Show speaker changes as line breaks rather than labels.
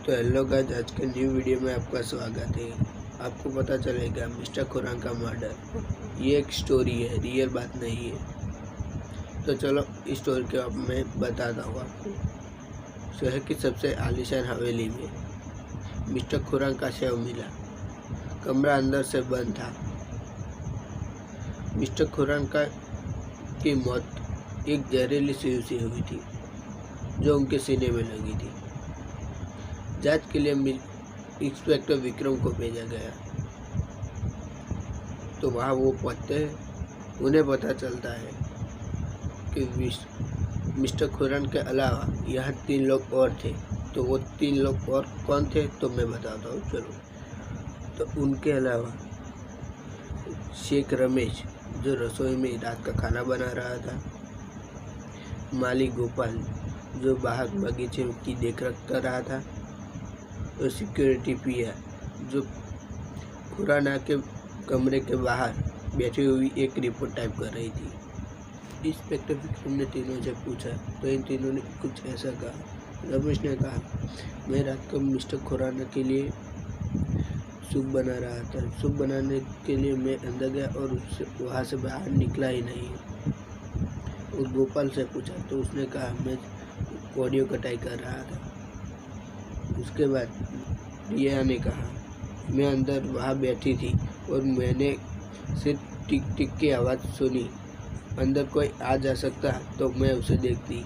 तो hello guys, आज के न्यू वीडियो में आपका स्वागत है। आपको पता चलेगा मिस्टर खुरान का मर्डर ये एक स्टोरी है, रियल बात नहीं है। तो चलो इस स्टोरी के अब मैं बताता हूँ आपको। शहर की सबसे आलीशान हवेली में मिस्टर खुरान का शव मिला। कमरा अंदर से बंद था। मिस्टर खुरान की मौत एक जहरीली सुई से हुई थी जो उनके सीने में लगी थी। जांच के लिए इंस्पेक्टर विक्रम को भेजा गया तो वहाँ वो पहुँचते हैं। उन्हें पता चलता है कि मिस्टर खुरान के अलावा यहाँ 3 लोग और थे। तो वो 3 लोग और कौन थे तो मैं बताता हूँ। चलो, तो उनके अलावा शेख रमेश जो रसोई में रात का खाना बना रहा था, माली गोपाल जो बाहर बगीचे की देखरेख कर रहा था, और सिक्योरिटी पिया जो खुराना के कमरे के बाहर बैठी हुई एक रिपोर्ट टाइप कर रही थी। इंस्पेक्टर विक्रम ने तीनों से पूछा तो इन तीनों ने कुछ ऐसा कहा। रमेश ने कहा, मैं रात को मिस्टर खुराना के लिए सूप बना रहा था। सूप बनाने के लिए मैं अंदर गया और उससे वहाँ से बाहर निकला ही नहीं। उस गोपाल से पूछा तो उसने कहा, मैं ऑडियो कटाई कर रहा था। उसके बाद रिया ने कहा, मैं अंदर वहाँ बैठी थी और मैंने सिर्फ टिक टिक की आवाज़ सुनी। अंदर कोई आ जा सकता तो मैं उसे देखती।